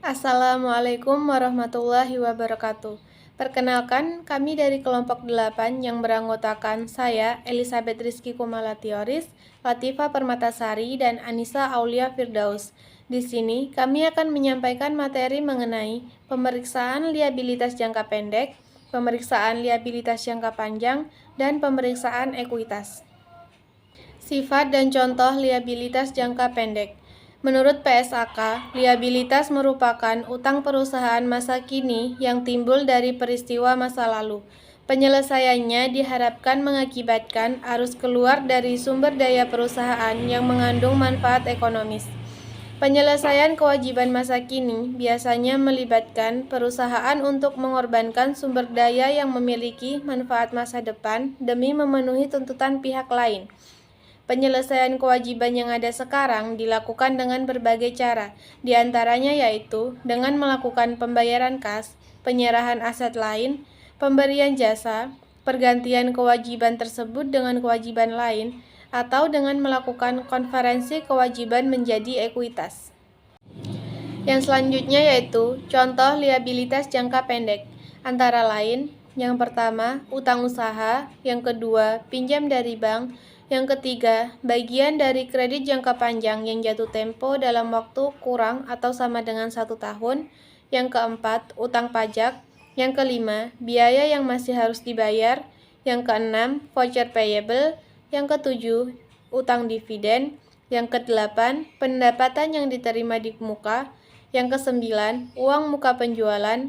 Assalamualaikum warahmatullahi wabarakatuh. Perkenalkan, kami dari kelompok 8 yang beranggotakan saya, Elizabeth Rizky Kumala Tioris, Latifah Permatasari, dan Anissa Aulia Firdaus. Di sini, kami akan menyampaikan materi mengenai pemeriksaan liabilitas jangka pendek, pemeriksaan liabilitas jangka panjang, dan pemeriksaan ekuitas. Sifat dan contoh liabilitas jangka pendek. Menurut PSAK, liabilitas merupakan utang perusahaan masa kini yang timbul dari peristiwa masa lalu. Penyelesaiannya diharapkan mengakibatkan arus keluar dari sumber daya perusahaan yang mengandung manfaat ekonomis. Penyelesaian kewajiban masa kini biasanya melibatkan perusahaan untuk mengorbankan sumber daya yang memiliki manfaat masa depan demi memenuhi tuntutan pihak lain. Penyelesaian kewajiban yang ada sekarang dilakukan dengan berbagai cara, diantaranya yaitu dengan melakukan pembayaran kas, penyerahan aset lain, pemberian jasa, pergantian kewajiban tersebut dengan kewajiban lain, atau dengan melakukan konferensi kewajiban menjadi ekuitas. Yang selanjutnya yaitu contoh liabilitas jangka pendek, antara lain yang pertama, utang usaha, yang kedua, pinjam dari bank, yang ketiga, bagian dari kredit jangka panjang yang jatuh tempo dalam waktu kurang atau sama dengan 1 tahun, yang keempat, utang pajak, yang kelima, biaya yang masih harus dibayar, yang keenam, voucher payable, yang ketujuh, utang dividen, yang kedelapan, pendapatan yang diterima di muka, yang kesembilan, uang muka penjualan,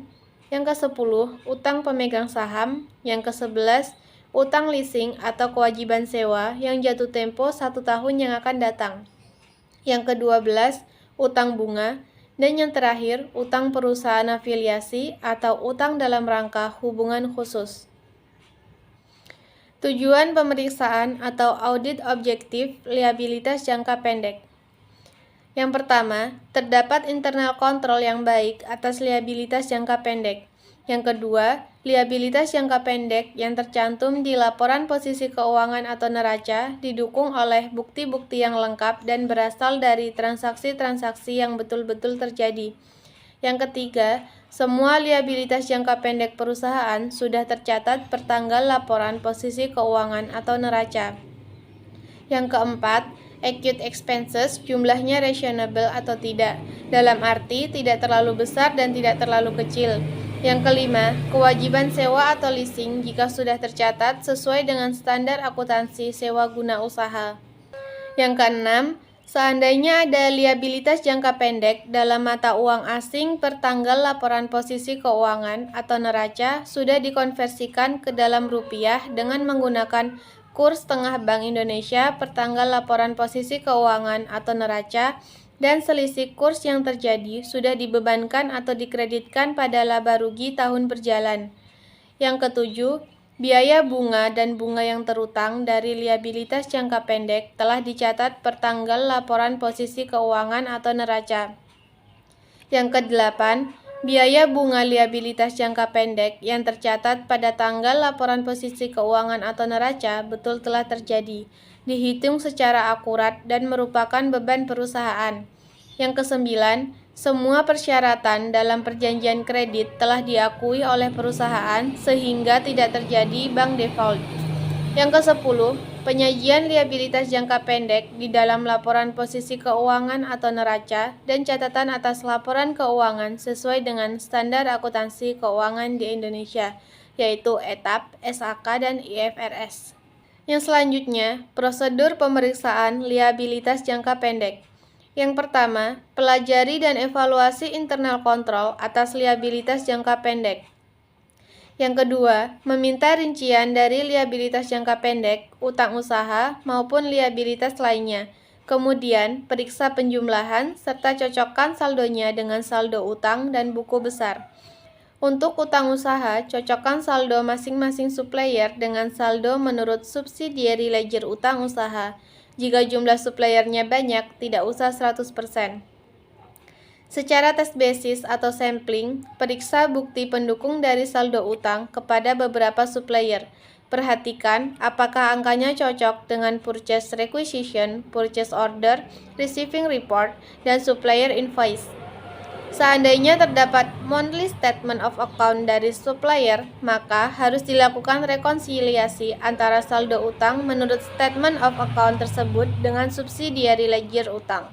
yang ke-10, utang pemegang saham, yang ke-11, utang leasing atau kewajiban sewa yang jatuh tempo 1 tahun yang akan datang. Yang ke-12, utang bunga, dan yang terakhir, utang perusahaan afiliasi atau utang dalam rangka hubungan khusus. Tujuan pemeriksaan atau audit objektif liabilitas jangka pendek. Yang pertama, terdapat internal kontrol yang baik atas liabilitas jangka pendek. Yang kedua, liabilitas jangka pendek yang tercantum di laporan posisi keuangan atau neraca didukung oleh bukti-bukti yang lengkap dan berasal dari transaksi-transaksi yang betul-betul terjadi. Yang ketiga, semua liabilitas jangka pendek perusahaan sudah tercatat pertanggal laporan posisi keuangan atau neraca. Yang keempat, acute expenses jumlahnya reasonable atau tidak, dalam arti tidak terlalu besar dan tidak terlalu kecil. Yang kelima, kewajiban sewa atau leasing jika sudah tercatat sesuai dengan standar akuntansi sewa guna usaha. Yang keenam, seandainya ada liabilitas jangka pendek dalam mata uang asing per tanggal laporan posisi keuangan atau neraca sudah dikonversikan ke dalam rupiah dengan menggunakan kurs tengah Bank Indonesia per tanggal laporan posisi keuangan atau neraca, dan selisih kurs yang terjadi sudah dibebankan atau dikreditkan pada laba rugi tahun berjalan. Yang ketujuh, biaya bunga dan bunga yang terutang dari liabilitas jangka pendek telah dicatat per tanggal laporan posisi keuangan atau neraca. Yang kedelapan, biaya bunga liabilitas jangka pendek yang tercatat pada tanggal laporan posisi keuangan atau neraca betul telah terjadi, dihitung secara akurat dan merupakan beban perusahaan. Yang kesembilan, semua persyaratan dalam perjanjian kredit telah diakui oleh perusahaan sehingga tidak terjadi bank default. Yang ke-10, penyajian liabilitas jangka pendek di dalam laporan posisi keuangan atau neraca dan catatan atas laporan keuangan sesuai dengan standar akuntansi keuangan di Indonesia, yaitu ETAP, SAK, dan IFRS. Yang selanjutnya, prosedur pemeriksaan liabilitas jangka pendek. Yang pertama, pelajari dan evaluasi internal kontrol atas liabilitas jangka pendek. Yang kedua, meminta rincian dari liabilitas jangka pendek, utang usaha, maupun liabilitas lainnya. Kemudian, periksa penjumlahan serta cocokkan saldonya dengan saldo utang dan buku besar. Untuk utang usaha, cocokkan saldo masing-masing supplier dengan saldo menurut subsidiary ledger utang usaha. Jika jumlah suppliernya banyak, tidak usah 100%. Secara tes basis atau sampling, periksa bukti pendukung dari saldo utang kepada beberapa supplier. Perhatikan apakah angkanya cocok dengan purchase requisition, purchase order, receiving report, dan supplier invoice. Seandainya terdapat monthly statement of account dari supplier, maka harus dilakukan rekonsiliasi antara saldo utang menurut statement of account tersebut dengan subsidiary ledger utang.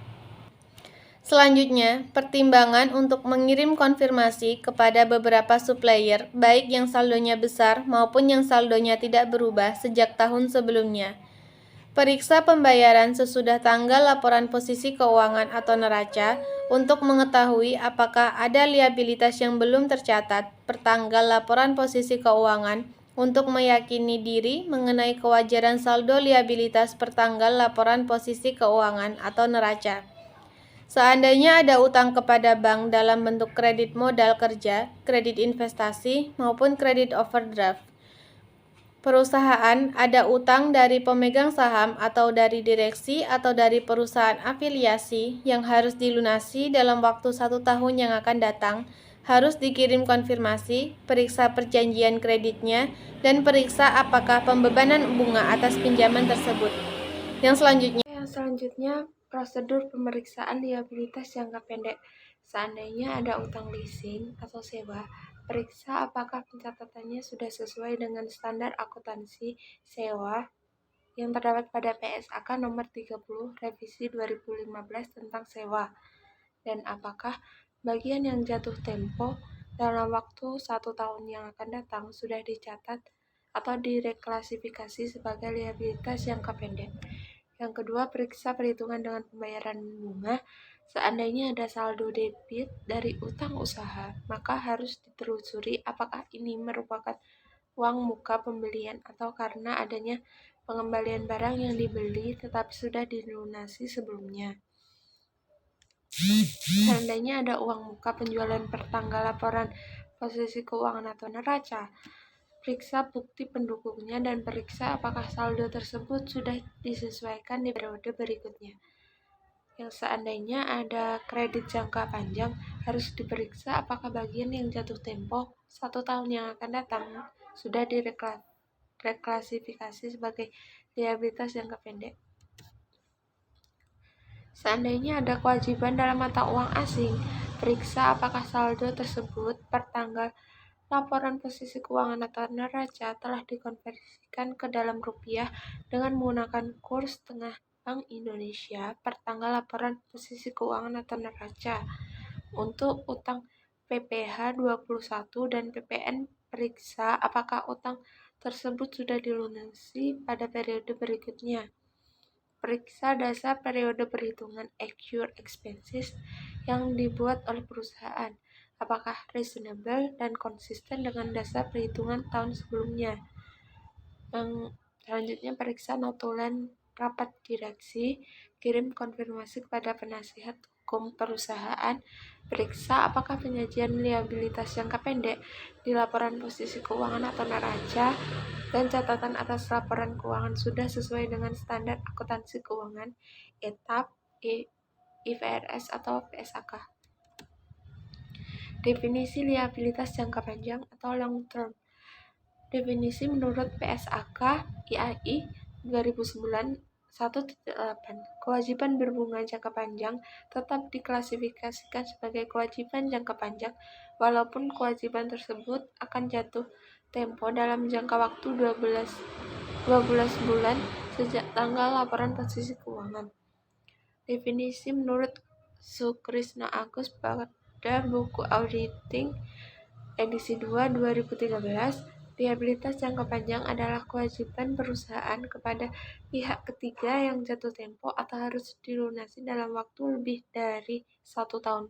Selanjutnya, pertimbangan untuk mengirim konfirmasi kepada beberapa supplier, baik yang saldonya besar maupun yang saldonya tidak berubah sejak tahun sebelumnya. Periksa pembayaran sesudah tanggal laporan posisi keuangan atau neraca untuk mengetahui apakah ada liabilitas yang belum tercatat pertanggal laporan posisi keuangan untuk meyakini diri mengenai kewajaran saldo liabilitas pertanggal laporan posisi keuangan atau neraca. Seandainya ada utang kepada bank dalam bentuk kredit modal kerja, kredit investasi, maupun kredit overdraft. Perusahaan ada utang dari pemegang saham atau dari direksi atau dari perusahaan afiliasi yang harus dilunasi dalam waktu 1 tahun yang akan datang, harus dikirim konfirmasi, periksa perjanjian kreditnya, dan periksa apakah pembebanan bunga atas pinjaman tersebut. Yang selanjutnya prosedur pemeriksaan liabilitas jangka pendek. Seandainya ada utang leasing atau sewa, periksa apakah pencatatannya sudah sesuai dengan standar akuntansi sewa yang terdapat pada PSAK nomor 30 revisi 2015 tentang sewa, dan apakah bagian yang jatuh tempo dalam waktu 1 tahun yang akan datang sudah dicatat atau direklasifikasi sebagai liabilitas jangka pendek. Yang kedua, periksa perhitungan dengan pembayaran bunga. Seandainya ada saldo debit dari utang usaha, maka harus ditelusuri apakah ini merupakan uang muka pembelian atau karena adanya pengembalian barang yang dibeli tetapi sudah dilunasi sebelumnya. Seandainya ada uang muka penjualan pertanggal laporan posisi keuangan atau neraca, periksa bukti pendukungnya dan periksa apakah saldo tersebut sudah disesuaikan di periode berikutnya. Yang seandainya ada kredit jangka panjang, harus diperiksa apakah bagian yang jatuh tempo 1 tahun yang akan datang sudah direklasifikasi sebagai liabilitas jangka pendek. Seandainya ada kewajiban dalam mata uang asing, periksa apakah saldo tersebut per tanggal laporan posisi keuangan atau neraca telah dikonversikan ke dalam rupiah dengan menggunakan kurs tengah Bank Indonesia per tanggal laporan posisi keuangan atau neraca. Untuk utang PPh 21 dan PPN, periksa apakah utang tersebut sudah dilunasi pada periode berikutnya. Periksa dasar periode perhitungan accrued expenses yang dibuat oleh perusahaan. Apakah reasonable dan konsisten dengan dasar perhitungan tahun sebelumnya. Yang selanjutnya, periksa notulen rapat direksi, kirim konfirmasi kepada penasihat hukum perusahaan, periksa apakah penyajian liabilitas jangka pendek di laporan posisi keuangan atau neraca dan catatan atas laporan keuangan sudah sesuai dengan standar akuntansi keuangan etap IFRS atau PSAK. Definisi liabilitas jangka panjang atau long term. Definisi menurut PSAK IAI 2009 1.8. Kewajiban berbunga jangka panjang tetap diklasifikasikan sebagai kewajiban jangka panjang walaupun kewajiban tersebut akan jatuh tempo dalam jangka waktu 12 bulan sejak tanggal laporan posisi keuangan. Definisi menurut Sukrisno Agus pada buku Auditing edisi 2 2013, liabilitas jangka panjang adalah kewajiban perusahaan kepada pihak ketiga yang jatuh tempo atau harus dilunasi dalam waktu lebih dari 1 tahun.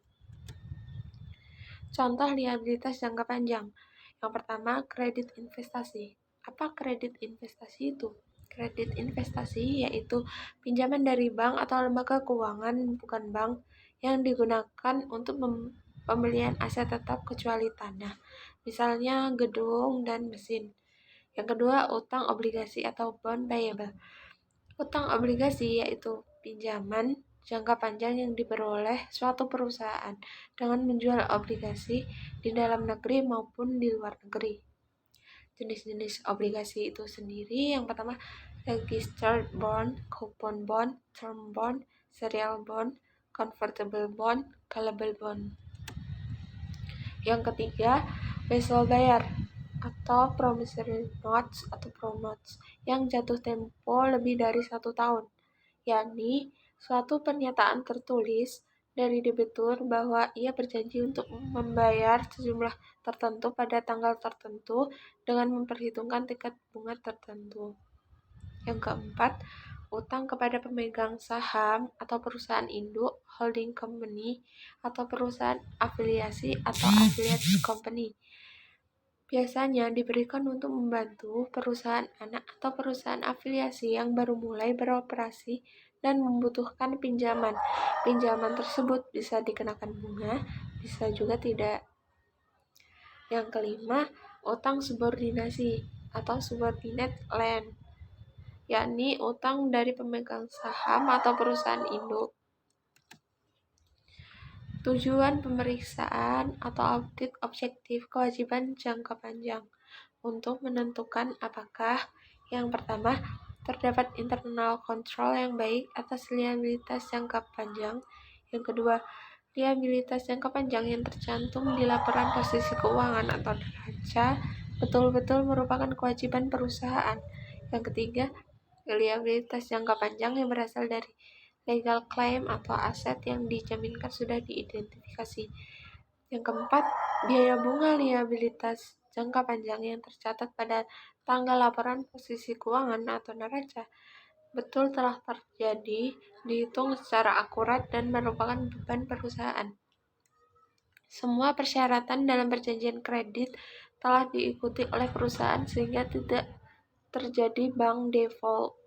Contoh liabilitas jangka panjang. Yang pertama, kredit investasi. Apa kredit investasi itu? Kredit investasi yaitu pinjaman dari bank atau lembaga keuangan bukan bank yang digunakan untuk pembelian aset tetap kecuali tanah, misalnya gedung dan mesin. Yang kedua, utang obligasi atau bond payable. Utang obligasi yaitu pinjaman jangka panjang yang diperoleh suatu perusahaan dengan menjual obligasi di dalam negeri maupun di luar negeri. Jenis-jenis obligasi itu sendiri, yang pertama registered bond, coupon bond, term bond, serial bond, convertible bond, callable bond. Yang ketiga, wesel bayar atau promissory notes atau pronotes yang jatuh tempo lebih dari 1 tahun, yakni suatu pernyataan tertulis dari debitur bahwa ia berjanji untuk membayar sejumlah tertentu pada tanggal tertentu dengan memperhitungkan tingkat bunga tertentu. Yang keempat, utang kepada pemegang saham atau perusahaan induk, holding company, atau perusahaan afiliasi atau affiliate company. Biasanya diberikan untuk membantu perusahaan anak atau perusahaan afiliasi yang baru mulai beroperasi dan membutuhkan pinjaman. Pinjaman tersebut bisa dikenakan bunga, bisa juga tidak. Yang kelima, utang subordinasi atau subordinate loan, yakni utang dari pemegang saham atau perusahaan induk. Tujuan pemeriksaan atau audit objektif kewajiban jangka panjang untuk menentukan apakah yang pertama, terdapat internal control yang baik atas liabilitas jangka panjang. Yang kedua, liabilitas jangka panjang yang tercantum di laporan posisi keuangan atau neraca betul-betul merupakan kewajiban perusahaan. Yang ketiga, liabilitas jangka panjang yang berasal dari legal claim atau aset yang dijaminkan sudah diidentifikasi. Yang keempat, biaya bunga liabilitas jangka panjang yang tercatat pada tanggal laporan posisi keuangan atau neraca betul telah terjadi, dihitung secara akurat dan merupakan beban perusahaan. Semua persyaratan dalam perjanjian kredit telah diikuti oleh perusahaan sehingga tidak terjadi bank default.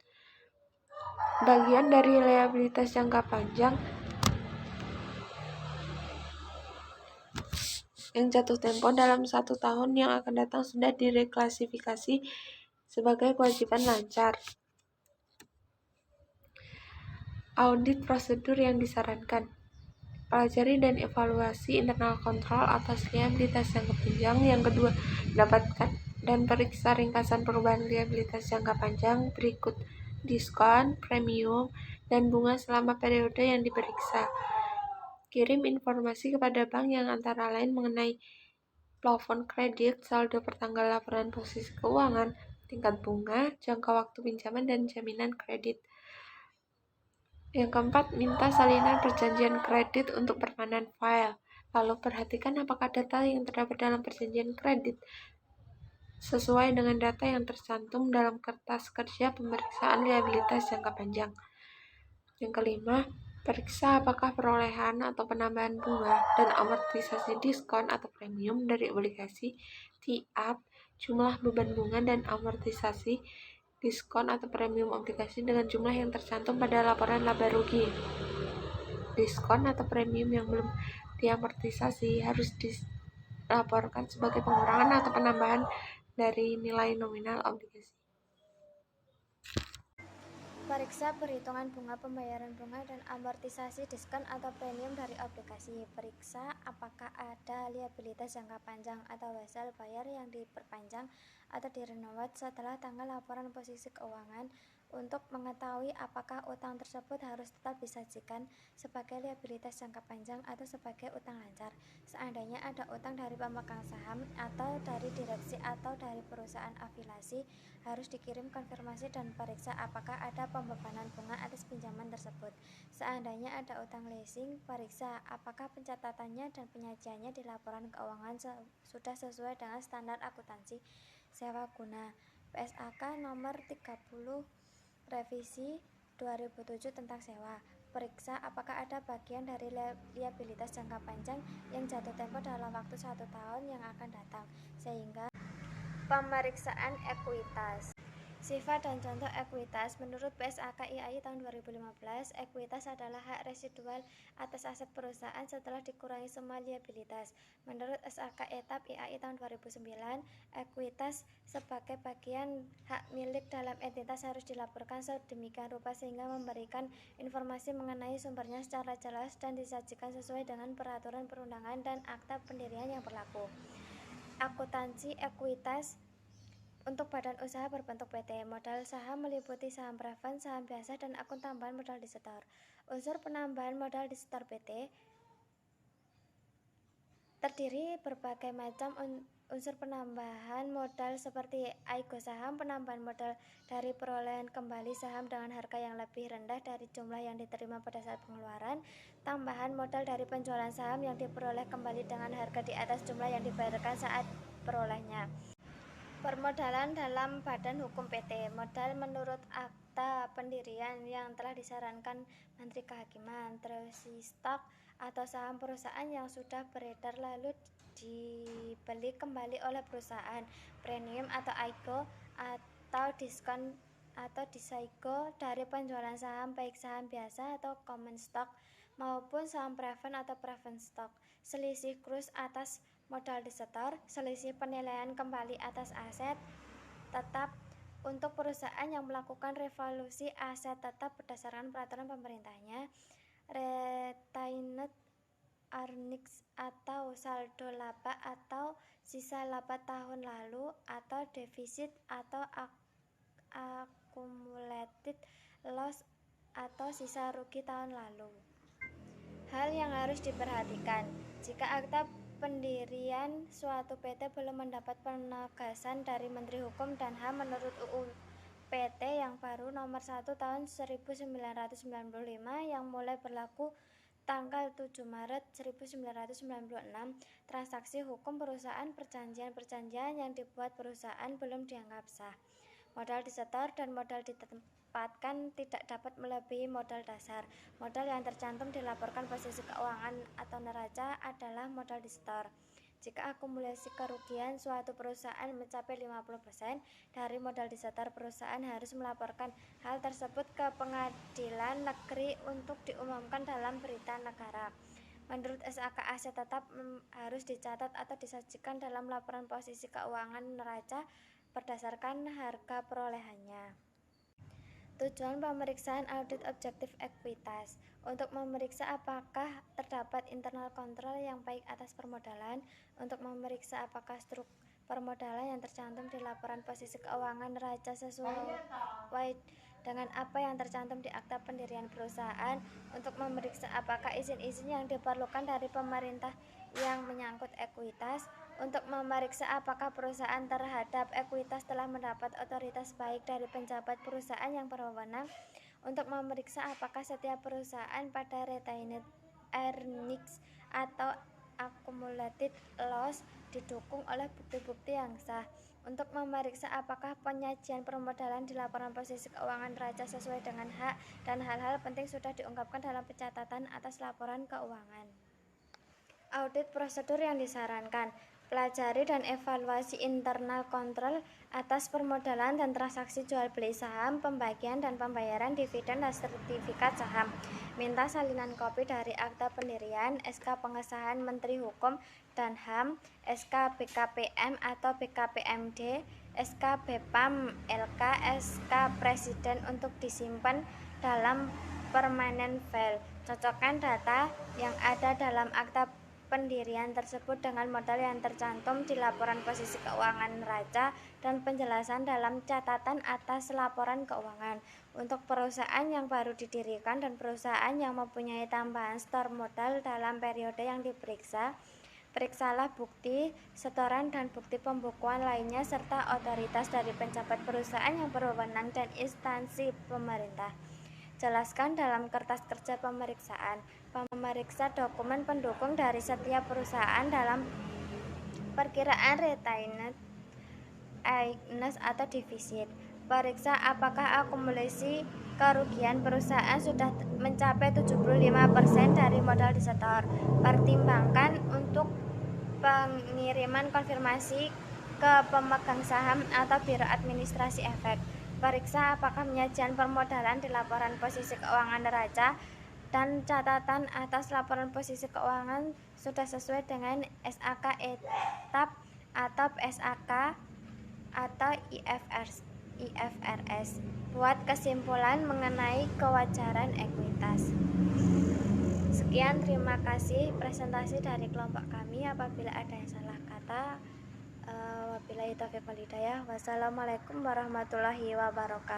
Bagian dari liabilitas jangka panjang yang jatuh tempo dalam 1 tahun yang akan datang sudah direklasifikasi sebagai kewajiban lancar. Audit prosedur yang disarankan. Pelajari dan evaluasi internal control atas liabilitas jangka panjang. Yang kedua, dapatkan dan periksa ringkasan perubahan liabilitas jangka panjang berikut: diskon, premium, dan bunga selama periode yang diperiksa. Kirim informasi kepada bank yang antara lain mengenai plafon kredit, saldo pertanggal laporan posisi keuangan, tingkat bunga, jangka waktu pinjaman, dan jaminan kredit. Yang keempat, minta salinan perjanjian kredit untuk permanen file. Lalu perhatikan apakah data yang terdapat dalam perjanjian kredit sesuai dengan data yang tercantum dalam kertas kerja pemeriksaan liabilitas jangka panjang. Yang kelima, periksa apakah perolehan atau penambahan bunga dan amortisasi diskon atau premium dari obligasi TIAP, jumlah beban bunga dan amortisasi diskon atau premium obligasi dengan jumlah yang tercantum pada laporan laba rugi. Diskon atau premium yang belum diamortisasi harus dilaporkan sebagai pengurangan atau penambahan dari nilai nominal obligasi. Periksa perhitungan bunga, pembayaran bunga, dan amortisasi diskon atau premium dari obligasi. Periksa apakah ada liabilitas jangka panjang atau wesel bayar yang diperpanjang atau direnewal setelah tanggal laporan posisi keuangan untuk mengetahui apakah utang tersebut harus tetap disajikan sebagai liabilitas jangka panjang atau sebagai utang lancar. Seandainya ada utang dari pemegang saham atau dari direksi atau dari perusahaan afiliasi, harus dikirim konfirmasi dan periksa apakah ada pembebanan bunga atas pinjaman tersebut. Seandainya ada utang leasing, periksa apakah pencatatannya dan penyajiannya di laporan keuangan sudah sesuai dengan standar akuntansi sewa guna. PSAK nomor 30 revisi 2007 tentang sewa. Periksa apakah ada bagian dari liabilitas jangka panjang yang jatuh tempo dalam waktu 1 tahun yang akan datang, sehingga pemeriksaan ekuitas. Sifat dan contoh ekuitas. Menurut PSAK IAI tahun 2015, ekuitas adalah hak residual atas aset perusahaan setelah dikurangi semua liabilitas. Menurut SAK Etap IAI tahun 2009, ekuitas sebagai bagian hak milik dalam entitas harus dilaporkan sedemikian rupa sehingga memberikan informasi mengenai sumbernya secara jelas dan disajikan sesuai dengan peraturan perundangan dan akta pendirian yang berlaku. Akuntansi ekuitas untuk badan usaha berbentuk PT. Modal saham meliputi saham preference, saham biasa, dan akun tambahan modal disetor. Unsur penambahan modal disetor PT terdiri berbagai macam unsur penambahan modal seperti aigo saham, penambahan modal dari perolehan kembali saham dengan harga yang lebih rendah dari jumlah yang diterima pada saat pengeluaran, tambahan modal dari penjualan saham yang diperoleh kembali dengan harga di atas jumlah yang dibayarkan saat perolehnya. Permodalan dalam badan hukum PT. Modal menurut akta pendirian yang telah disarankan Menteri Kehakiman. Treasury stock atau saham perusahaan yang sudah beredar lalu dibeli kembali oleh perusahaan. Premium atau aigo atau diskon atau disaigo dari penjualan saham baik saham biasa atau common stock maupun saham preferred atau preferred stock. Selisih kurs atas modal disetor, selisih penilaian kembali atas aset tetap untuk perusahaan yang melakukan revaluasi aset tetap berdasarkan peraturan pemerintahnya, retained earnings atau saldo laba atau sisa laba tahun lalu atau defisit atau accumulated loss atau sisa rugi tahun lalu. Hal yang harus diperhatikan jika akta pendirian suatu PT belum mendapat penegasan dari Menteri Hukum dan HAM menurut UU PT yang baru nomor 1 tahun 1995 yang mulai berlaku tanggal 7 Maret 1996, transaksi hukum perusahaan perjanjian-perjanjian yang dibuat perusahaan belum dianggap sah. Modal disetor dan modal ditempatkan tidak dapat melebihi modal dasar. Modal yang tercantum dilaporkan posisi keuangan atau neraca adalah modal disetor. Jika akumulasi kerugian suatu perusahaan mencapai 50% dari modal disetor, perusahaan harus melaporkan hal tersebut ke pengadilan negeri untuk diumumkan dalam berita negara. Menurut SAK, aset tetap harus dicatat atau disajikan dalam laporan posisi keuangan neraca berdasarkan harga perolehannya. Tujuan pemeriksaan audit objektif ekuitas untuk memeriksa apakah terdapat internal control yang baik atas permodalan, untuk memeriksa apakah struktur permodalan yang tercantum di laporan posisi keuangan neraca sesuai dengan apa yang tercantum di akta pendirian perusahaan, untuk memeriksa apakah izin-izin yang diperlukan dari pemerintah yang menyangkut ekuitas, untuk memeriksa apakah perusahaan terhadap ekuitas telah mendapat otoritas baik dari pejabat perusahaan yang berwenang, untuk memeriksa apakah setiap perusahaan pada retained earnings atau accumulated loss didukung oleh bukti-bukti yang sah, untuk memeriksa apakah penyajian permodalan di laporan posisi keuangan neraca sesuai dengan hak dan hal-hal penting sudah diungkapkan dalam pencatatan atas laporan keuangan. Audit prosedur yang disarankan. Pelajari dan evaluasi internal kontrol atas permodalan dan transaksi jual beli saham, pembagian dan pembayaran dividen dan sertifikat saham. Minta salinan kopi dari akta pendirian, SK pengesahan Menteri Hukum dan HAM, SK BKPM atau BKPMD, SK BEPAM LK, SK Presiden untuk disimpan dalam permanent file. Cocokkan data yang ada dalam akta pendirian tersebut dengan modal yang tercantum di laporan posisi keuangan neraca dan penjelasan dalam catatan atas laporan keuangan. Untuk perusahaan yang baru didirikan dan perusahaan yang mempunyai tambahan setor modal dalam periode yang diperiksa, periksalah bukti setoran dan bukti pembukuan lainnya serta otoritas dari pejabat perusahaan yang berwenang dan instansi pemerintah. Jelaskan dalam kertas kerja pemeriksaan. Pemeriksa dokumen pendukung dari setiap perusahaan dalam perkiraan retained earnings atau defisit. Periksa apakah akumulasi kerugian perusahaan sudah mencapai 75% dari modal disetor. Pertimbangkan untuk pengiriman konfirmasi ke pemegang saham atau biro administrasi efek. Periksa apakah penyajian permodalan di laporan posisi keuangan neraca dan catatan atas laporan posisi keuangan sudah sesuai dengan SAK etap atau SAK atau IFRS. Buat kesimpulan mengenai kewajaran ekuitas. Sekian, terima kasih presentasi dari kelompok kami. Apabila ada yang salah kata, wabillahi taufiq wal hidayah. Wassalamualaikum warahmatullahi wabarakatuh.